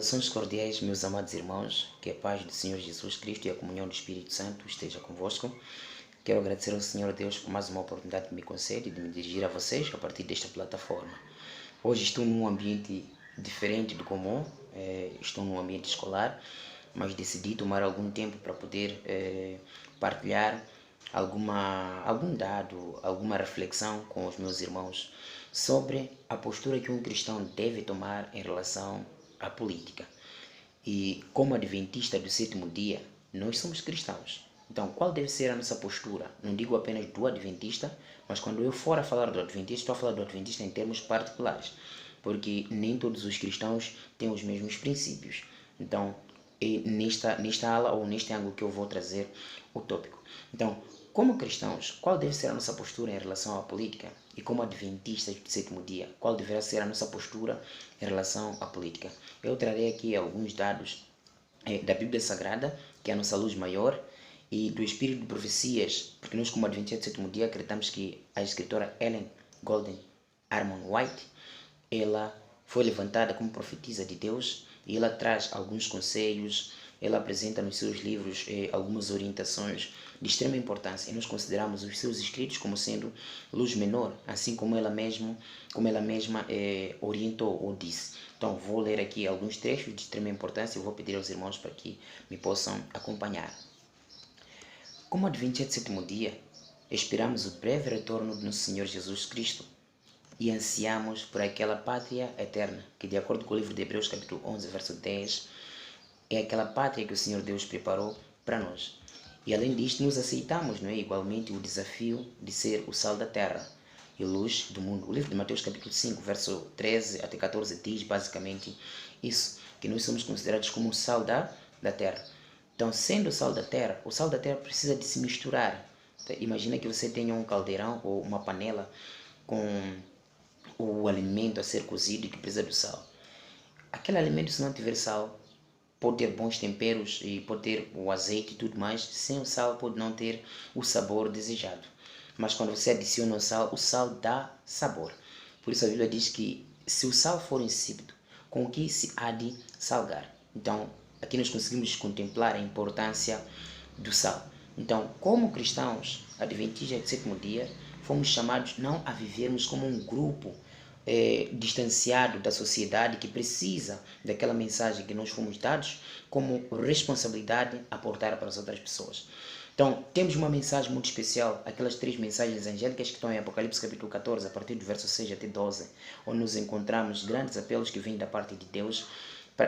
Saudações cordiais, meus amados irmãos, que a paz do Senhor Jesus Cristo e a comunhão do Espírito Santo esteja convosco. Quero agradecer ao Senhor Deus por mais uma oportunidade que me concede de me dirigir a vocês a partir desta plataforma. Hoje estou num ambiente diferente do comum, estou num ambiente escolar, mas decidi tomar algum tempo para poder partilhar algum dado, alguma reflexão com os meus irmãos sobre a postura que um cristão deve tomar em relação à política. E como adventista do sétimo dia, nós somos cristãos. Então, qual deve ser a nossa postura? Não digo apenas do adventista, mas quando eu for a falar do adventista, estou a falar do adventista em termos particulares, porque nem todos os cristãos têm os mesmos princípios. Então, é nesta aula ou neste ângulo que eu vou trazer o tópico. Então, como cristãos, qual deve ser a nossa postura em relação à política? E como adventistas do sétimo dia, qual deverá ser a nossa postura em relação à política? Eu trarei aqui alguns dados da Bíblia Sagrada, que é a nossa luz maior, e do Espírito de Profecias, porque nós como adventistas do sétimo dia acreditamos que a escritora Ellen Golden Armond White, ela foi levantada como profetisa de Deus e ela traz alguns conselhos, ela apresenta nos seus livros algumas orientações de extrema importância e nós consideramos os seus escritos como sendo luz menor, assim como ela mesma orientou ou disse. Então vou ler aqui alguns trechos de extrema importância e vou pedir aos irmãos para que me possam acompanhar. Como adventistas do sétimo dia, esperamos o breve retorno do nosso Senhor Jesus Cristo e ansiamos por aquela pátria eterna, que de acordo com o livro de Hebreus capítulo 11, verso 10, é aquela pátria que o Senhor Deus preparou para nós. E além disto, nos aceitamos, não é, igualmente o desafio de ser o sal da terra e luz do mundo. O livro de Mateus capítulo 5, verso 13 até 14 diz basicamente isso, que nós somos considerados como o sal da terra. Então, sendo o sal da terra precisa de se misturar. Então, imagina que você tenha um caldeirão ou uma panela com o alimento a ser cozido e que precisa do sal. Aquele alimento, se não tiver sal, pode ter bons temperos e pode ter o azeite e tudo mais, sem o sal pode não ter o sabor desejado. Mas quando você adiciona o sal dá sabor. Por isso a Bíblia diz que se o sal for insípido, com o que se há de salgar? Então, aqui nós conseguimos contemplar a importância do sal. Então, como cristãos adventistas do sétimo dia, fomos chamados não a vivermos como um grupo distanciado da sociedade que precisa daquela mensagem que nós fomos dados como responsabilidade a portar para as outras pessoas. Então, temos uma mensagem muito especial, aquelas 3 mensagens angélicas que estão em Apocalipse capítulo 14, a partir do verso 6 até 12, onde nos encontramos grandes apelos que vêm da parte de Deus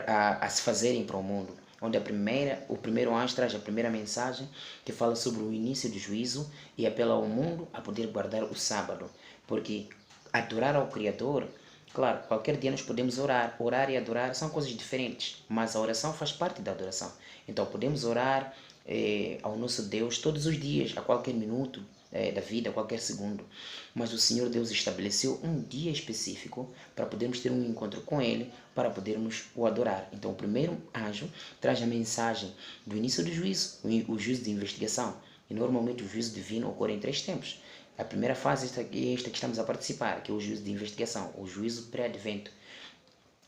a se fazerem para o mundo. Onde o primeiro anjo traz a primeira mensagem que fala sobre o início do juízo e apela ao mundo a poder guardar o sábado, porque adorar ao Criador, claro, qualquer dia nós podemos orar e adorar são coisas diferentes, mas a oração faz parte da adoração. Então podemos orar ao nosso Deus todos os dias, a qualquer minuto da vida, a qualquer segundo. Mas o Senhor Deus estabeleceu um dia específico para podermos ter um encontro com Ele, para podermos o adorar. Então o primeiro anjo traz a mensagem do início do juízo, o juízo de investigação. E normalmente o juízo divino ocorre em 3 tempos. A primeira fase é esta que estamos a participar, que é o juízo de investigação, o juízo pré-advento.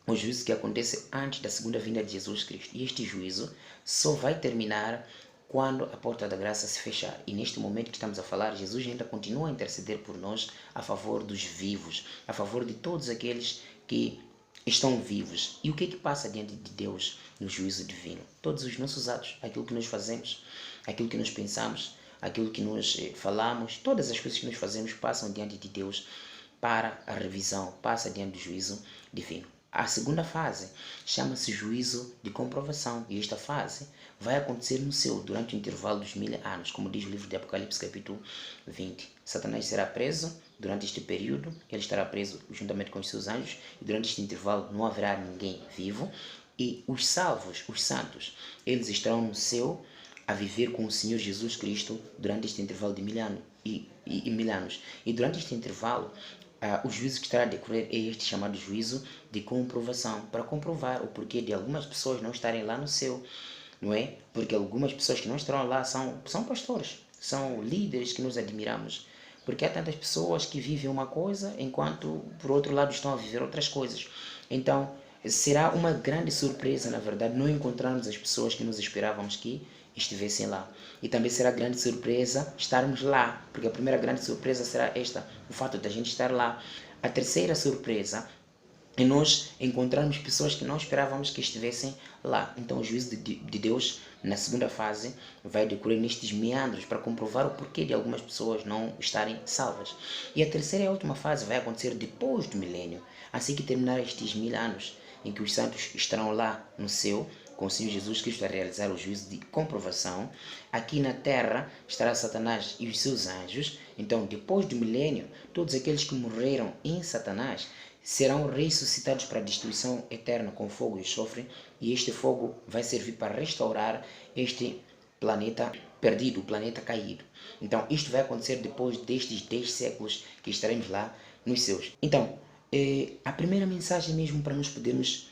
O juízo que acontece antes da segunda vinda de Jesus Cristo. E este juízo só vai terminar quando a porta da graça se fechar. E neste momento que estamos a falar, Jesus ainda continua a interceder por nós a favor dos vivos, a favor de todos aqueles que estão vivos. E o que é que passa diante de Deus no juízo divino? Todos os nossos atos, aquilo que nós fazemos, aquilo que nós pensamos, aquilo que nós falamos, todas as coisas que nós fazemos passam diante de Deus para a revisão, passa diante do juízo divino. A segunda fase chama-se juízo de comprovação e esta fase vai acontecer no céu durante o intervalo dos 1000 anos, como diz o livro de Apocalipse capítulo 20. Satanás será preso durante este período, ele estará preso juntamente com os seus anjos e durante este intervalo não haverá ninguém vivo e os salvos, os santos, eles estarão no céu a viver com o Senhor Jesus Cristo durante este intervalo de 1000 anos e 1000 anos. E durante este intervalo, o juízo que estará a decorrer é este chamado juízo de comprovação, para comprovar o porquê de algumas pessoas não estarem lá no céu, não é? Porque algumas pessoas que não estarão lá são pastores, são líderes que nós admiramos. Porque há tantas pessoas que vivem uma coisa, enquanto por outro lado estão a viver outras coisas. Então, será uma grande surpresa, na verdade, não encontrarmos as pessoas que nós esperávamos que estivessem lá. E também será grande surpresa estarmos lá, porque a primeira grande surpresa será esta, o fato de a gente estar lá. A terceira surpresa é nós encontrarmos pessoas que não esperávamos que estivessem lá. Então o juízo de Deus, na segunda fase, vai decorrer nestes meandros para comprovar o porquê de algumas pessoas não estarem salvas. E a terceira e a última fase vai acontecer depois do milênio, assim que terminar estes 1000 anos, em que os santos estarão lá no céu, com o Senhor Jesus Cristo a realizar o juízo de comprovação. Aqui na terra estará Satanás e os seus anjos. Então, depois do milênio, todos aqueles que morreram em Satanás serão ressuscitados para a destruição eterna com fogo e enxofre, e este fogo vai servir para restaurar este planeta perdido, o planeta caído. Então, isto vai acontecer depois destes 10 séculos que estaremos lá nos céus. Então, a primeira mensagem mesmo para nós podermos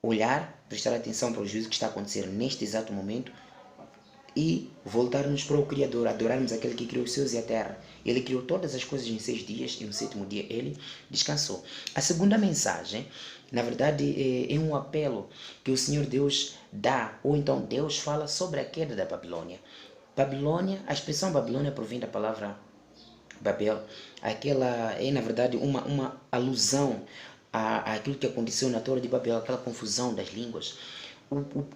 olhar, prestar atenção para o juízo que está a acontecer neste exato momento e voltarmos para o Criador, adorarmos aquele que criou os céus e a terra. Ele criou todas as coisas em 6 dias e no 7º dia ele descansou. A segunda mensagem, na verdade, é um apelo que o Senhor Deus dá, ou então Deus fala sobre a queda da Babilônia. Babilônia, a expressão Babilônia provém da palavra Babel. Aquela é, na verdade, uma alusão àquilo que aconteceu na Torre de Babel, aquela confusão das línguas.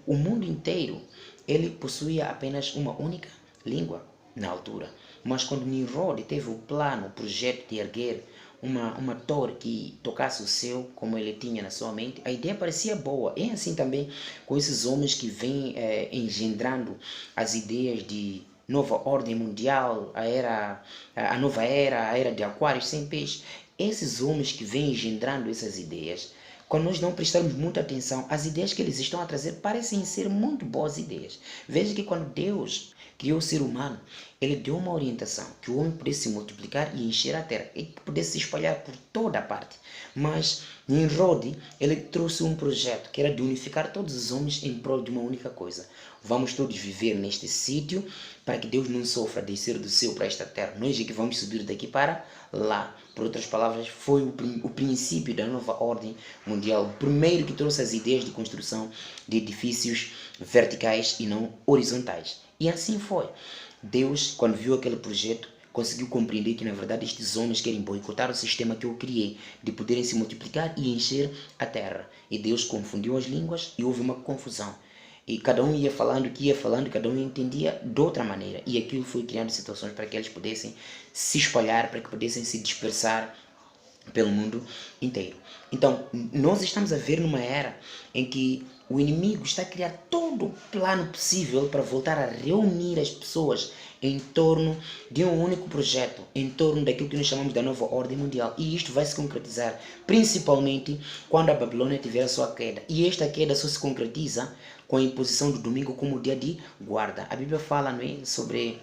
O mundo inteiro, ele possuía apenas uma única língua na altura. Mas quando Nimrod teve o plano, o projeto de erguer uma torre que tocasse o céu, como ele tinha na sua mente, a ideia parecia boa. É assim também com esses homens que vêm engendrando as ideias de nova ordem mundial, a nova era, a era de Aquário sem peixe. Esses homens que vêm engendrando essas ideias, quando nós não prestarmos muita atenção, as ideias que eles estão a trazer parecem ser muito boas ideias. Veja que quando Deus criou o ser humano, ele deu uma orientação, que o homem pudesse se multiplicar e encher a terra, e que pudesse se espalhar por toda a parte. Mas Nimrod, ele trouxe um projeto que era de unificar todos os homens em prol de uma única coisa. Vamos todos viver neste sítio para que Deus não sofra descer do céu para esta terra. Nós é que vamos subir daqui para lá. Por outras palavras, foi o princípio da nova ordem mundial. O primeiro que trouxe as ideias de construção de edifícios verticais e não horizontais. E assim foi. Deus, quando viu aquele projeto, conseguiu compreender que, na verdade, estes homens querem boicotar o sistema que eu criei, de poderem se multiplicar e encher a terra. E Deus confundiu as línguas e houve uma confusão. E cada um ia falando, cada um entendia de outra maneira. E aquilo foi criando situações para que eles pudessem se espalhar, para que pudessem se dispersar pelo mundo inteiro. Então, nós estamos a ver numa era em que o inimigo está a criar todo o plano possível para voltar a reunir as pessoas em torno de um único projeto, em torno daquilo que nós chamamos da nova ordem mundial. E isto vai se concretizar principalmente quando a Babilônia tiver a sua queda. E esta queda só se concretiza com a imposição do domingo como dia de guarda. A Bíblia fala, não é, sobre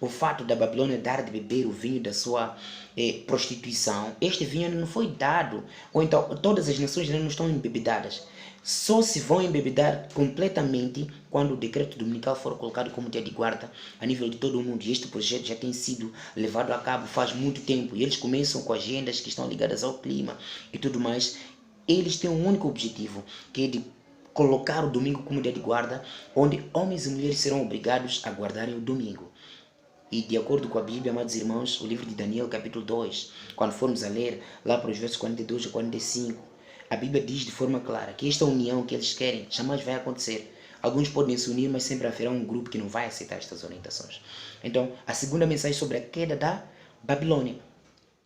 o fato da Babilônia dar de beber o vinho da sua prostituição. Este vinho não foi dado, ou então todas as nações não estão embebedadas. Só se vão embebedar completamente quando o decreto dominical for colocado como dia de guarda a nível de todo o mundo. E este projeto já tem sido levado a cabo faz muito tempo. E eles começam com agendas que estão ligadas ao clima e tudo mais. Eles têm um único objetivo, que é de colocar o domingo como dia de guarda, onde homens e mulheres serão obrigados a guardarem o domingo. E de acordo com a Bíblia, amados irmãos, o livro de Daniel, capítulo 2, quando formos a ler lá para os versos 42 a 45, a Bíblia diz de forma clara que esta união que eles querem jamais vai acontecer. Alguns podem se unir, mas sempre haverá um grupo que não vai aceitar estas orientações. Então, a segunda mensagem sobre a queda da Babilônia.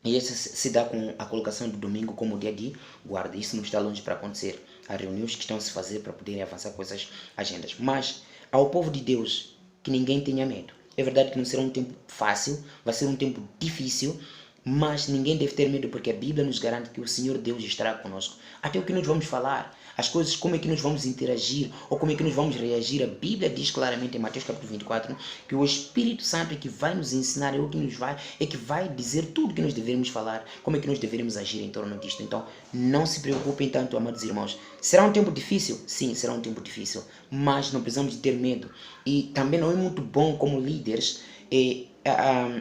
E essa se dá com a colocação do domingo como dia de guarda. Isso não está longe para acontecer. Há reuniões que estão a se fazer para poderem avançar com essas agendas. Mas, ao povo de Deus, que ninguém tenha medo. É verdade que não será um tempo fácil, vai ser um tempo difícil, mas ninguém deve ter medo, porque a Bíblia nos garante que o Senhor Deus estará conosco. Até o que nós vamos falar, as coisas, como é que nós vamos interagir, ou como é que nós vamos reagir. A Bíblia diz claramente em Mateus capítulo 24, que o Espírito Santo é que vai nos ensinar, é que vai dizer tudo que nós devemos falar, como é que nós devemos agir em torno disto. Então, não se preocupem tanto, amados irmãos. Será um tempo difícil? Sim, será um tempo difícil, mas não precisamos de ter medo. E também não é muito bom como líderes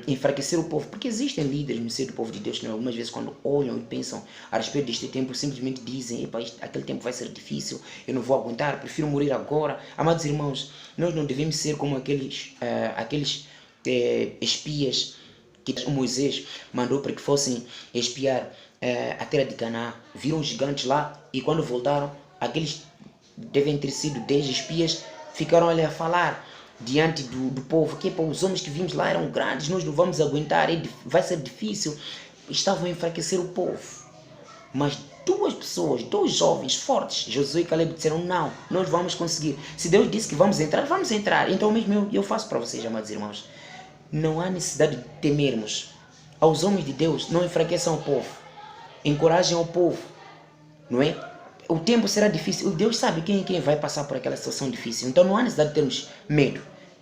enfraquecer o povo, porque existem líderes no seio do povo de Deus que algumas vezes quando olham e pensam a respeito deste tempo, simplesmente dizem, aquele tempo vai ser difícil, eu não vou aguentar, prefiro morrer agora. Amados irmãos, nós não devemos ser como aqueles espias que o Moisés mandou para que fossem espiar a terra de Canaã. Viram os gigantes lá e quando voltaram, aqueles devem ter sido 10 espias, ficaram ali a falar diante do povo, que os homens que vimos lá eram grandes, nós não vamos aguentar, vai ser difícil. Estavam a enfraquecer o povo. Mas duas pessoas, dois jovens fortes, Josué e Caleb, disseram, não, nós vamos conseguir. Se Deus disse que vamos entrar, vamos entrar. Então mesmo eu faço para vocês, amados irmãos. Não há necessidade de temermos. Aos homens de Deus, não enfraqueçam o povo. Encorajem o povo. Não é? O tempo será difícil. Deus sabe quem vai passar por aquela situação difícil. Então não há necessidade de termos medo.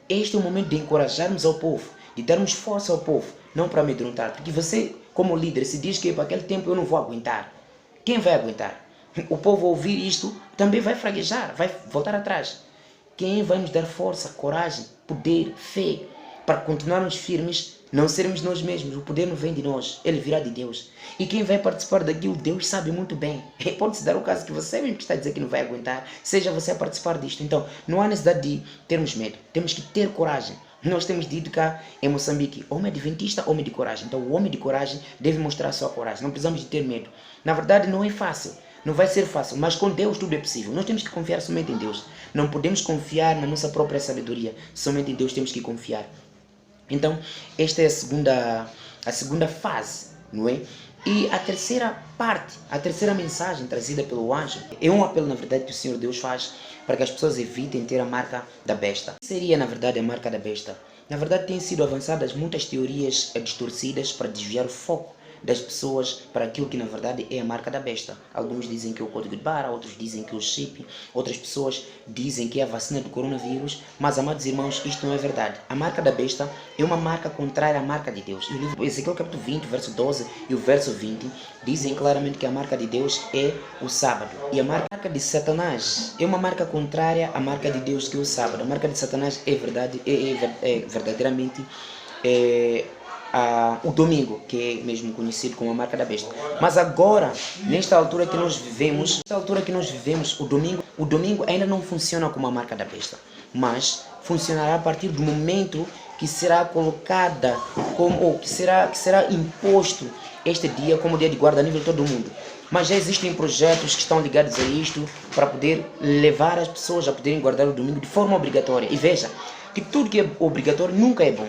Este é o momento de encorajarmos ao povo, de darmos força ao povo, não para amedrontar. Porque você, como líder, se diz que para aquele tempo eu não vou aguentar. Quem vai aguentar? O povo ouvir isto também vai fraquejar, vai voltar atrás. Quem vai nos dar força, coragem, poder, fé, para continuarmos firmes, não sermos nós mesmos, o poder não vem de nós, ele virá de Deus. E quem vai participar daquilo, Deus sabe muito bem. Pode-se dar o caso que você mesmo que está a dizer que não vai aguentar, seja você a participar disto. Então, não há necessidade de termos medo, temos que ter coragem. Nós temos dito cá em Moçambique, homem adventista, homem de coragem. Então, o homem de coragem deve mostrar a sua coragem, não precisamos de ter medo. Na verdade, não é fácil. Não vai ser fácil, mas com Deus tudo é possível. Nós temos que confiar somente em Deus. Não podemos confiar na nossa própria sabedoria. Somente em Deus temos que confiar. Então, esta é a segunda fase, não é? E a terceira parte, a terceira mensagem trazida pelo anjo, é um apelo, na verdade, que o Senhor Deus faz para que as pessoas evitem ter a marca da besta. O que seria, na verdade, a marca da besta? Na verdade, têm sido avançadas muitas teorias distorcidas para desviar o foco das pessoas para aquilo que na verdade é a marca da besta. Alguns dizem que é o código de barra, outros dizem que é o chip, outras pessoas dizem que é a vacina do coronavírus, mas amados irmãos, isto não é verdade. A marca da besta é uma marca contrária à marca de Deus. E o livro Ezequiel capítulo 20, verso 12 e o verso 20 dizem claramente que a marca de Deus é o sábado. E a marca de Satanás é uma marca contrária à marca de Deus, que é o sábado. A marca de Satanás é verdadeiramente o domingo, que é mesmo conhecido como a marca da besta. Mas agora, nesta altura que nós vivemos, o domingo ainda não funciona como a marca da besta, mas funcionará a partir do momento que será colocada ou que será imposto este dia como dia de guarda a nível de todo o mundo. Mas já existem projetos que estão ligados a isto para poder levar as pessoas a poderem guardar o domingo de forma obrigatória. E veja que tudo que é obrigatório nunca é bom.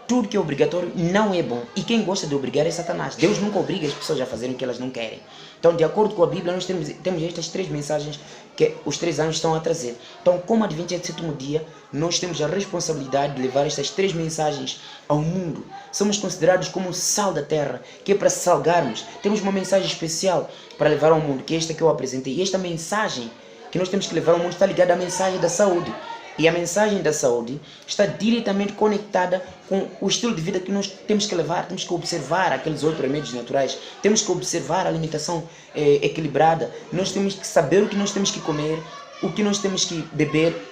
Tudo que é obrigatório não é bom. E quem gosta de obrigar é Satanás. Deus nunca obriga as pessoas a fazerem o que elas não querem. Então, de acordo com a Bíblia, nós temos estas 3 mensagens que os 3 anjos estão a trazer. Então, como Adventista do sétimo dia, nós temos a responsabilidade de levar estas 3 mensagens ao mundo. Somos considerados como o sal da terra, que é para salgarmos. Temos uma mensagem especial para levar ao mundo, que é esta que eu apresentei. E esta mensagem que nós temos que levar ao mundo está ligada à mensagem da saúde. E a mensagem da saúde está diretamente conectada com o estilo de vida que nós temos que levar. Temos que observar aqueles 8 remédios naturais. Temos que observar a alimentação equilibrada. Nós temos que saber o que nós temos que comer, o que nós temos que beber,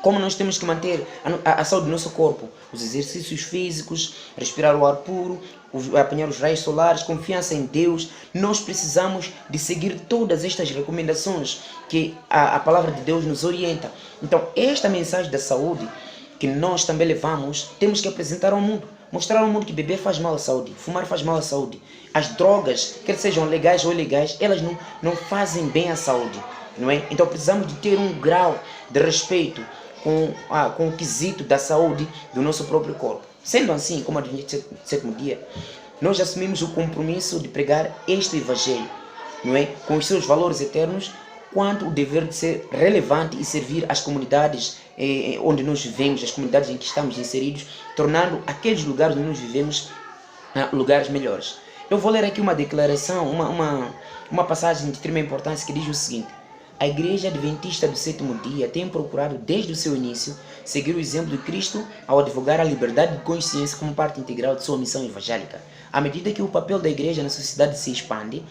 como nós temos que manter a saúde do nosso corpo. Os exercícios físicos, respirar o ar puro, apanhar os raios solares, confiança em Deus. Nós precisamos de seguir todas estas recomendações que a palavra de Deus nos orienta. Então, esta mensagem da saúde que nós também levamos, temos que apresentar ao mundo. Mostrar ao mundo que beber faz mal à saúde, fumar faz mal à saúde. As drogas, quer sejam legais ou ilegais, elas não fazem bem à saúde, não é? Então precisamos de ter um grau de respeito com o quesito da saúde do nosso próprio corpo. Sendo assim, como Adventista do sétimo dia, nós assumimos o compromisso de pregar este Evangelho, não é? Com os seus valores eternos, quanto o dever de ser relevante e servir as comunidades onde nós vivemos, as comunidades em que estamos inseridos, tornando aqueles lugares onde nós vivemos lugares melhores. Eu vou ler aqui uma declaração, uma passagem de extrema importância que diz o seguinte: a Igreja Adventista do sétimo dia tem procurado desde o seu início seguir o exemplo de Cristo ao advogar a liberdade de consciência como parte integral de sua missão evangélica. À medida que o papel da Igreja na sociedade se expande,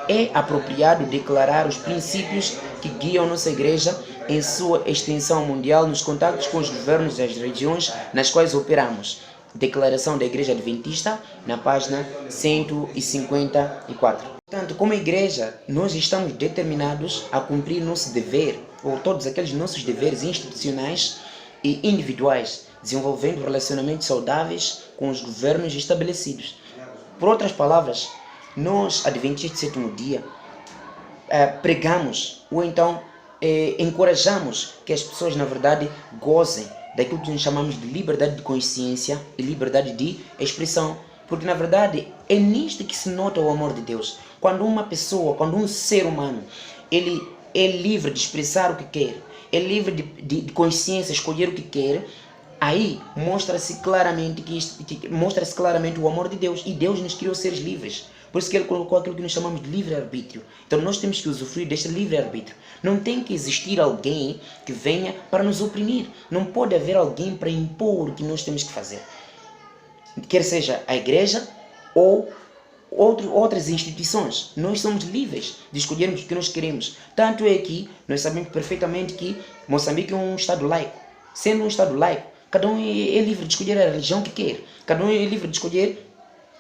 é apropriado declarar os princípios que guiam nossa Igreja em sua extensão mundial nos contactos com os governos das regiões nas quais operamos. Declaração da Igreja Adventista, na página 154. Portanto, como igreja, nós estamos determinados a cumprir nosso dever, ou todos aqueles nossos deveres institucionais e individuais, desenvolvendo relacionamentos saudáveis com os governos estabelecidos. Por outras palavras, nós, adventistas do sétimo dia, pregamos, ou então encorajamos que as pessoas, na verdade, gozem daquilo que nós chamamos de liberdade de consciência e liberdade de expressão. Porque, na verdade, é nisto que se nota o amor de Deus. Quando uma pessoa, quando um ser humano, ele é livre de expressar o que quer, é livre de consciência, escolher o que quer, aí mostra-se claramente o amor de Deus. E Deus nos criou seres livres. Por isso que Ele colocou aquilo que nós chamamos de livre-arbítrio. Então nós temos que usufruir deste livre-arbítrio. Não tem que existir alguém que venha para nos oprimir. Não pode haver alguém para impor o que nós temos que fazer. Quer seja a igreja ou outras instituições. Nós somos livres de escolhermos o que nós queremos. Tanto é que nós sabemos perfeitamente que Moçambique é um estado laico. Sendo um estado laico, cada um é livre de escolher a religião que quer. Cada um é livre de escolher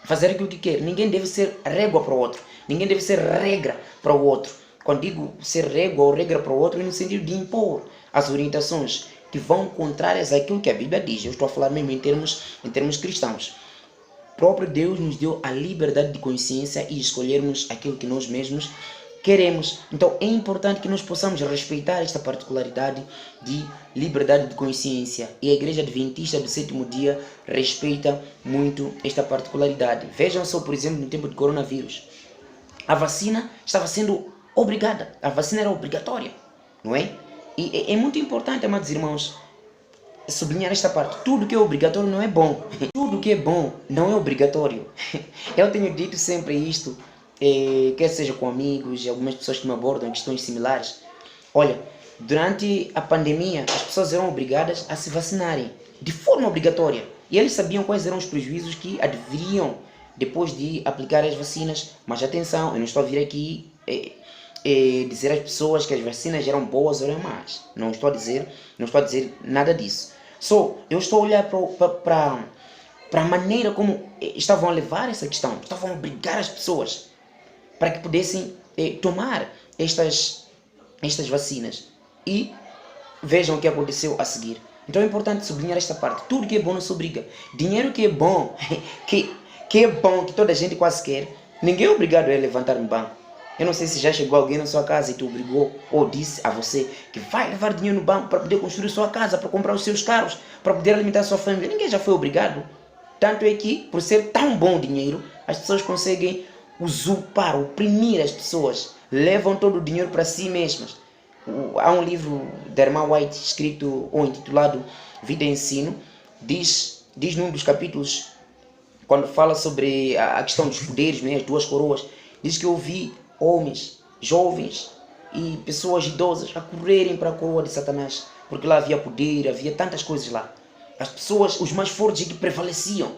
fazer aquilo que quer. Ninguém deve ser régua para o outro. Ninguém deve ser regra para o outro. Quando digo ser régua ou regra para o outro, é no sentido de impor as orientações que vão contrárias àquilo que a Bíblia diz. Eu estou a falar mesmo em termos cristãos. O próprio Deus nos deu a liberdade de consciência e escolhermos aquilo que nós mesmos queremos. Então é importante que nós possamos respeitar esta particularidade de liberdade de consciência. E a Igreja Adventista do sétimo dia respeita muito esta particularidade. Vejam só, por exemplo, no tempo de coronavírus. A vacina estava sendo obrigada. A vacina era obrigatória, não é? E é muito importante, amados irmãos, sublinhar esta parte. Tudo que é obrigatório não é bom. Tudo que é bom não é obrigatório. Eu tenho dito sempre isto, quer seja com amigos e algumas pessoas que me abordam em questões similares. Olha, durante a pandemia, as pessoas eram obrigadas a se vacinarem de forma obrigatória. E eles sabiam quais eram os prejuízos que adviriam depois de aplicar as vacinas. Mas atenção, eu não estou a vir aqui dizer às pessoas que as vacinas eram boas ou eram más. Não estou a dizer nada disso. Eu estou a olhar para a maneira como estavam a levar essa questão. Estavam a obrigar as pessoas para que pudessem tomar estas vacinas. E vejam o que aconteceu a seguir. Então é importante sublinhar esta parte. Tudo que é bom não se obriga. Dinheiro que é bom, que é bom, que toda a gente quase quer, ninguém é obrigado a levantar no banco. Eu não sei se já chegou alguém na sua casa e te obrigou ou disse a você que vai levar dinheiro no banco para poder construir sua casa, para comprar os seus carros, para poder alimentar sua família. Ninguém já foi obrigado. Tanto é que, por ser tão bom o dinheiro, as pessoas conseguem usurpar, oprimir as pessoas. Levam todo o dinheiro para si mesmas. Há um livro da irmã White, escrito ou intitulado Vida e Ensino, diz num dos capítulos, quando fala sobre a questão dos poderes, né, as duas coroas, diz que eu vi homens, jovens e pessoas idosas a correrem para a coroa de Satanás, porque lá havia poder, havia tantas coisas lá. As pessoas, os mais fortes que prevaleciam,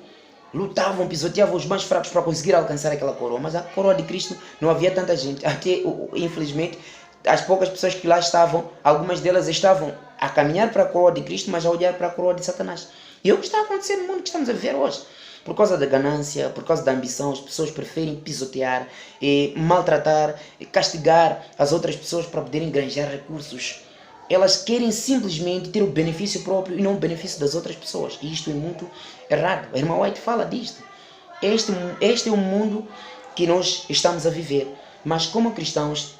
lutavam, pisoteavam os mais fracos para conseguir alcançar aquela coroa, mas a coroa de Cristo não havia tanta gente. Até, infelizmente, as poucas pessoas que lá estavam, algumas delas estavam a caminhar para a coroa de Cristo, mas a olhar para a coroa de Satanás. E é o que está acontecendo no mundo que estamos a viver hoje. Por causa da ganância, por causa da ambição, as pessoas preferem pisotear, maltratar, castigar as outras pessoas para poderem granjar recursos. Elas querem simplesmente ter o benefício próprio e não o benefício das outras pessoas. E isto é muito errado. A irmã White fala disto. Este é o mundo que nós estamos a viver. Mas como cristãos,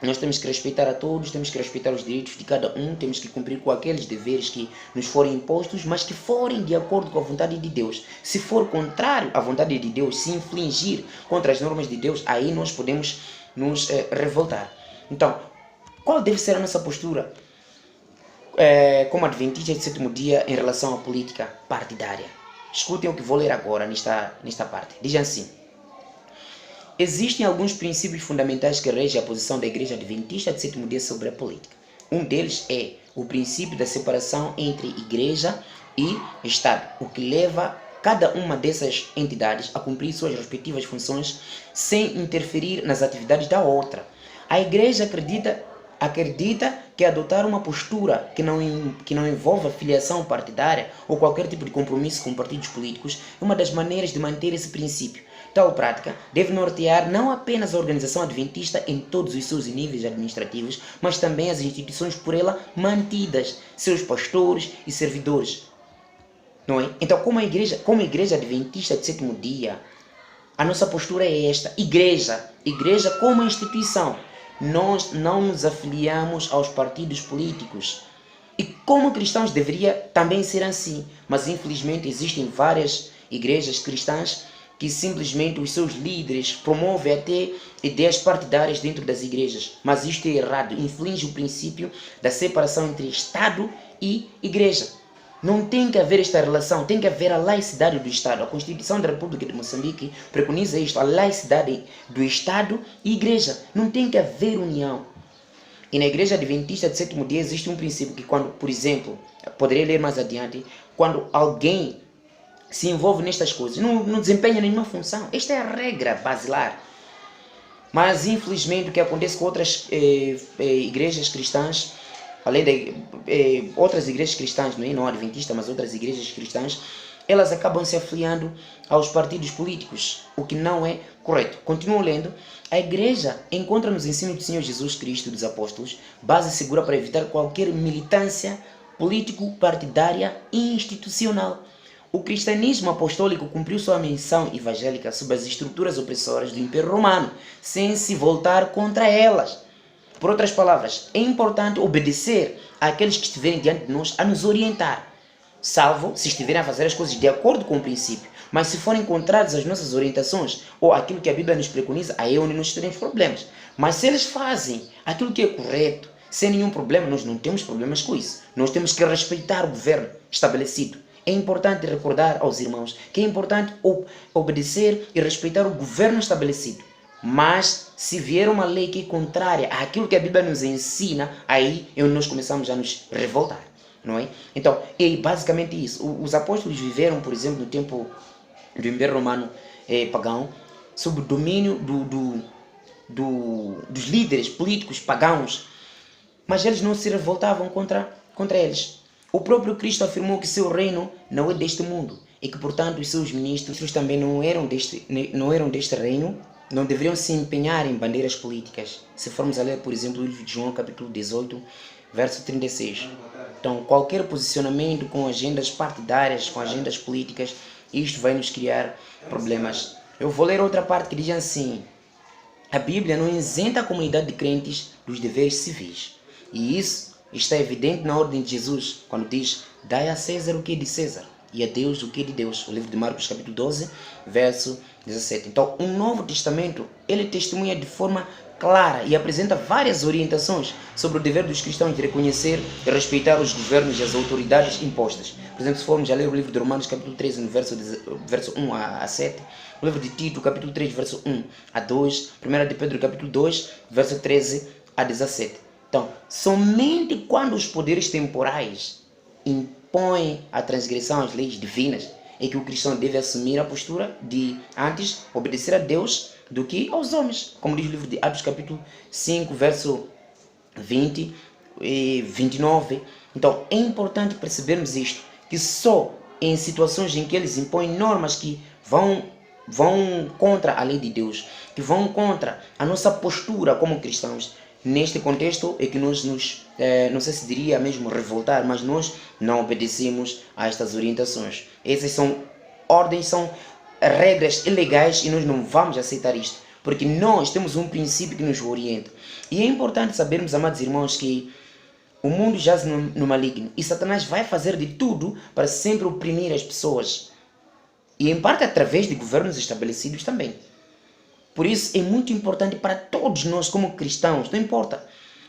nós temos que respeitar a todos, temos que respeitar os direitos de cada um, temos que cumprir com aqueles deveres que nos forem impostos, mas que forem de acordo com a vontade de Deus. Se for contrário à vontade de Deus, se infligir contra as normas de Deus, aí nós podemos nos revoltar. Então, qual deve ser a nossa postura como adventistas de sétimo dia em relação à política partidária? Escutem o que vou ler agora nesta parte. Diz assim: existem alguns princípios fundamentais que regem a posição da Igreja Adventista de sétimo dia sobre a política. Um deles é o princípio da separação entre Igreja e Estado, o que leva cada uma dessas entidades a cumprir suas respectivas funções sem interferir nas atividades da outra. A Igreja acredita acredita que adotar uma postura que não envolva filiação partidária ou qualquer tipo de compromisso com partidos políticos é uma das maneiras de manter esse princípio. Tal prática deve nortear não apenas a organização adventista em todos os seus níveis administrativos, mas também as instituições por ela mantidas, seus pastores e servidores. Não é? Então, como igreja adventista de sétimo dia, a nossa postura é esta: igreja como instituição. Nós não nos afiliamos aos partidos políticos. E como cristãos deveria também ser assim. Mas infelizmente existem várias igrejas cristãs que simplesmente os seus líderes promovem até ideias partidárias dentro das igrejas. Mas isto é errado, inflige o princípio da separação entre Estado e igreja. Não tem que haver esta relação, tem que haver a laicidade do Estado. A Constituição da República de Moçambique preconiza isto, a laicidade do Estado e igreja. Não tem que haver união. E na Igreja Adventista de sétimo dia existe um princípio que quando, por exemplo, poderia ler mais adiante, quando alguém se envolve nestas coisas, não desempenha nenhuma função. Esta é a regra basilar. Mas infelizmente o que acontece com outras igrejas cristãs, além de outras igrejas cristãs, não adventistas, mas outras igrejas cristãs, elas acabam se afiliando aos partidos políticos, o que não é correto. Continuo lendo. A igreja encontra nos ensinos do Senhor Jesus Cristo e dos apóstolos base segura para evitar qualquer militância político-partidária e institucional. O cristianismo apostólico cumpriu sua missão evangélica sob as estruturas opressoras do Império Romano, sem se voltar contra elas. Por outras palavras, é importante obedecer àqueles que estiverem diante de nós a nos orientar, salvo se estiverem a fazer as coisas de acordo com o princípio. Mas se forem contrárias às nossas orientações ou aquilo que a Bíblia nos preconiza, aí é onde nós teremos problemas. Mas se eles fazem aquilo que é correto, sem nenhum problema, nós não temos problemas com isso. Nós temos que respeitar o governo estabelecido. É importante recordar aos irmãos que é importante obedecer e respeitar o governo estabelecido. Mas se vier uma lei que é contrária àquilo que a Bíblia nos ensina, aí é onde nós começamos a nos revoltar, não é? Então, é basicamente isso. Os apóstolos viveram, por exemplo, no tempo do Império Romano pagão, sob o domínio dos líderes políticos pagãos, mas eles não se revoltavam contra eles. O próprio Cristo afirmou que seu reino não é deste mundo e que, portanto, os seus ministros também não eram deste reino, não deveriam se empenhar em bandeiras políticas. Se formos a ler, por exemplo, o livro de João, capítulo 18, verso 36. Então, qualquer posicionamento com agendas partidárias, com agendas políticas, isto vai nos criar problemas. Eu vou ler outra parte que diz assim: a Bíblia não isenta a comunidade de crentes dos deveres civis. E isso está evidente na ordem de Jesus, quando diz: dai a César o que é de César e a Deus o que é de Deus. O livro de Marcos, capítulo 12, verso 17. Então, o Novo Testamento, ele testemunha de forma clara e apresenta várias orientações sobre o dever dos cristãos de reconhecer e respeitar os governos e as autoridades impostas. Por exemplo, se formos a ler o livro de Romanos, capítulo 13, no verso 1 a 7, o livro de Tito, capítulo 3, verso 1 a 2, 1 de Pedro, capítulo 2, verso 13 a 17. Então, somente quando os poderes temporais impõem a transgressão às leis divinas é que o cristão deve assumir a postura de antes obedecer a Deus do que aos homens. Como diz o livro de Atos, capítulo 5, verso 20 e 29. Então, é importante percebermos isto, que só em situações em que eles impõem normas que vão contra a lei de Deus, que vão contra a nossa postura como cristãos, neste contexto é que nós não sei se diria mesmo revoltar, mas nós não obedecemos a estas orientações. Essas são ordens, são regras ilegais e nós não vamos aceitar isto, porque nós temos um princípio que nos orienta. E é importante sabermos, amados irmãos, que o mundo jaz no maligno e Satanás vai fazer de tudo para sempre oprimir as pessoas. E em parte através de governos estabelecidos também. Por isso é muito importante para todos nós como cristãos, não importa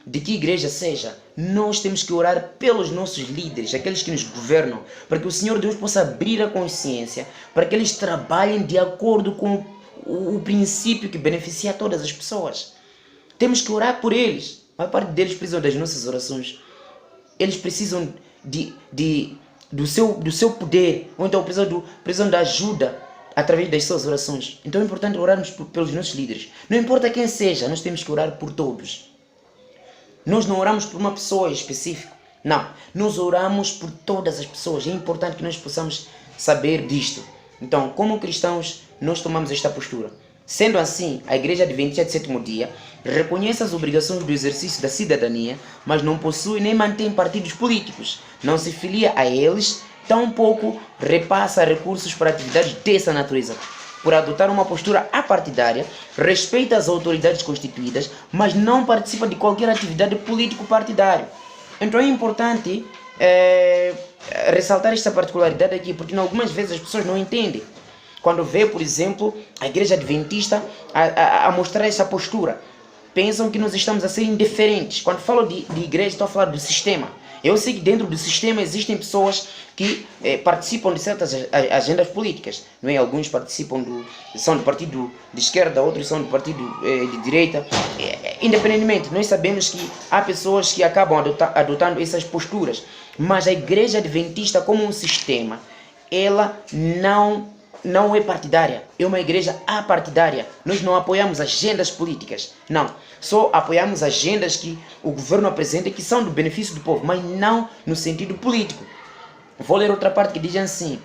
de que igreja seja, nós temos que orar pelos nossos líderes, aqueles que nos governam, para que o Senhor Deus possa abrir a consciência, para que eles trabalhem de acordo com o princípio que beneficia a todas as pessoas. Temos que orar por eles. A maior parte deles precisam das nossas orações. Eles precisam do seu poder, ou então precisam da ajuda através das suas orações. Então é importante orarmos pelos nossos líderes. Não importa quem seja, nós temos que orar por todos. Nós não oramos por uma pessoa específica. Não, nós oramos por todas as pessoas. É importante que nós possamos saber disto. Então, como cristãos, nós tomamos esta postura. Sendo assim, a Igreja Adventista de Sétimo Dia reconhece as obrigações do exercício da cidadania, mas não possui nem mantém partidos políticos, não se filia a eles, tampouco repassa recursos para atividades dessa natureza. Por adotar uma postura apartidária, respeita as autoridades constituídas, mas não participa de qualquer atividade político-partidária. Então é importante ressaltar esta particularidade aqui, porque algumas vezes as pessoas não entendem. Quando vê, por exemplo, a Igreja Adventista a mostrar essa postura, pensam que nós estamos a ser indiferentes. Quando falo de igreja, estou a falar do sistema. Eu sei que dentro do sistema existem pessoas que participam de certas agendas políticas. Não é? Alguns participam são do partido de esquerda, outros são do partido de direita. Independentemente, nós sabemos que há pessoas que acabam adotando essas posturas. Mas a Igreja Adventista, como um sistema, ela não é partidária, é uma igreja apartidária. Nós não apoiamos agendas políticas, não. Só apoiamos agendas que o governo apresenta que são do benefício do povo, mas não no sentido político. Vou ler outra parte que diz assim: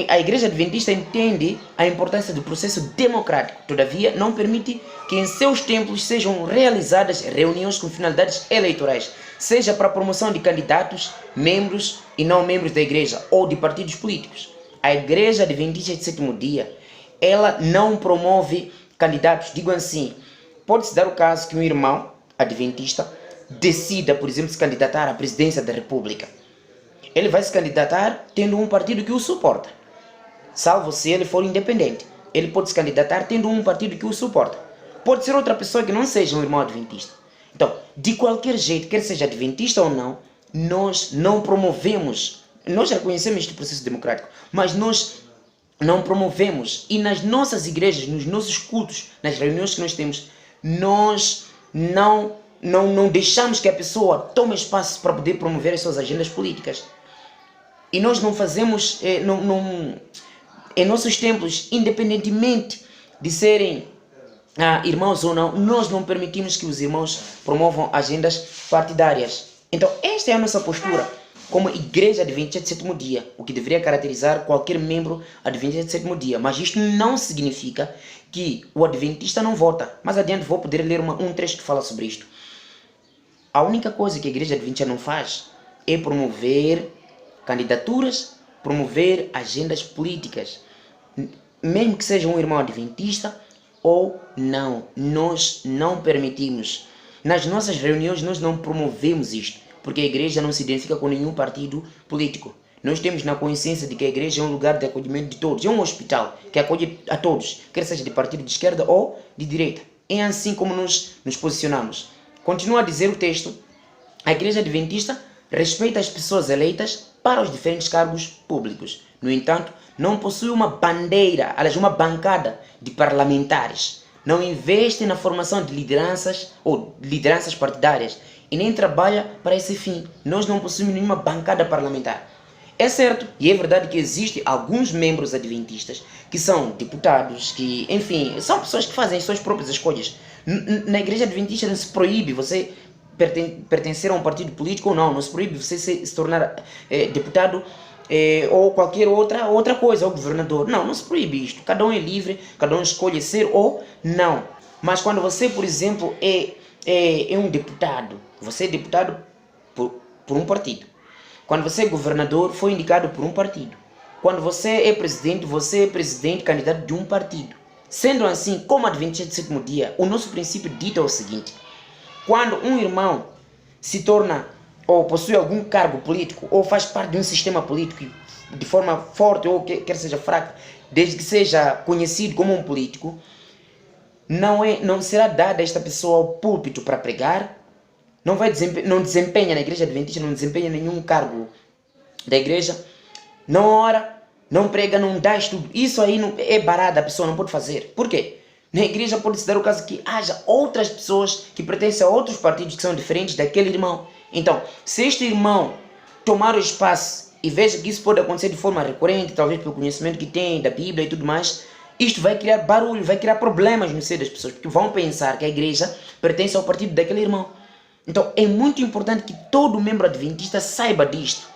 a Igreja Adventista entende a importância do processo democrático, todavia não permite que em seus templos sejam realizadas reuniões com finalidades eleitorais, seja para a promoção de candidatos, membros e não membros da igreja ou de partidos políticos. A Igreja Adventista de Sétimo Dia, ela não promove candidatos. Digo assim, pode-se dar o caso que um irmão adventista decida, por exemplo, se candidatar à presidência da República. Ele vai se candidatar tendo um partido que o suporta, salvo se ele for independente. Ele pode se candidatar tendo um partido que o suporta. Pode ser outra pessoa que não seja um irmão adventista. Então, de qualquer jeito, quer seja adventista ou não, nós não promovemos. Nós reconhecemos este processo democrático, mas nós não promovemos. E nas nossas igrejas, nos nossos cultos, nas reuniões que nós temos, nós não deixamos que a pessoa tome espaço para poder promover as suas agendas políticas. E nós não fazemos, em nossos templos, independentemente de serem irmãos ou não, nós não permitimos que os irmãos promovam agendas partidárias. Então, esta é a nossa postura como Igreja Adventista de Sétimo Dia, o que deveria caracterizar qualquer membro Adventista de Sétimo Dia. Mas isto não significa que o Adventista não vota. Mais adiante vou poder ler um trecho que fala sobre isto. A única coisa que a Igreja Adventista não faz é promover candidaturas, promover agendas políticas. Mesmo que seja um irmão adventista ou não, nós não permitimos. Nas nossas reuniões nós não promovemos isto, porque a igreja não se identifica com nenhum partido político. Nós temos na consciência de que a igreja é um lugar de acolhimento de todos, é um hospital que acolhe a todos, quer seja de partido de esquerda ou de direita. É assim como nos posicionamos. Continua a dizer o texto: a Igreja Adventista respeita as pessoas eleitas para os diferentes cargos públicos. No entanto, não possui uma bandeira, aliás, uma bancada de parlamentares. Não investe na formação de lideranças ou lideranças partidárias e nem trabalha para esse fim. Nós não possuímos nenhuma bancada parlamentar. É certo e é verdade que existem alguns membros adventistas que são deputados, que, enfim, são pessoas que fazem as suas próprias escolhas. Na Igreja Adventista não se proíbe você pertencer a um partido político ou não. Não se proíbe você se tornar deputado ou qualquer outra coisa, ou governador. Não se proíbe isto. Cada um é livre, cada um escolhe ser ou não. Mas quando você, por exemplo, é um deputado, você é deputado por um partido. Quando você é governador, foi indicado por um partido. Quando você é presidente candidato de um partido. Sendo assim, como Adventista de Sétimo Dia, o nosso princípio dita o seguinte: quando um irmão se torna ou possui algum cargo político ou faz parte de um sistema político de forma forte ou quer seja fraca, desde que seja conhecido como um político, não será dado a esta pessoa o púlpito para pregar, não desempenha na Igreja Adventista, não desempenha nenhum cargo da igreja, não ora, não prega, não dá estudo. Isso aí é barato, a pessoa não pode fazer. Por quê? Na igreja pode-se dar o caso que haja outras pessoas que pertencem a outros partidos que são diferentes daquele irmão. Então, se este irmão tomar o espaço e veja que isso pode acontecer de forma recorrente, talvez pelo conhecimento que tem da Bíblia e tudo mais, isto vai criar barulho, vai criar problemas no seio das pessoas, porque vão pensar que a igreja pertence ao partido daquele irmão. Então é muito importante que todo membro adventista saiba disto.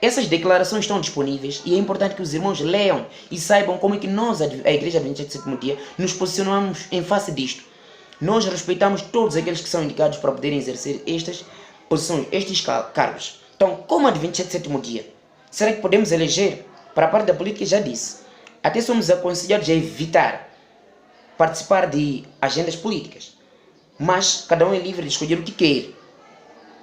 Essas declarações estão disponíveis e é importante que os irmãos leiam e saibam como é que nós, a Igreja Adventista do Sétimo Dia, nos posicionamos em face disto. Nós respeitamos todos aqueles que são indicados para poderem exercer estas posições, estes cargos. Então, como Adventista do Sétimo Dia, será que podemos eleger? Para a parte da política, já disse. Até somos aconselhados a evitar participar de agendas políticas. Mas cada um é livre de escolher o que quer.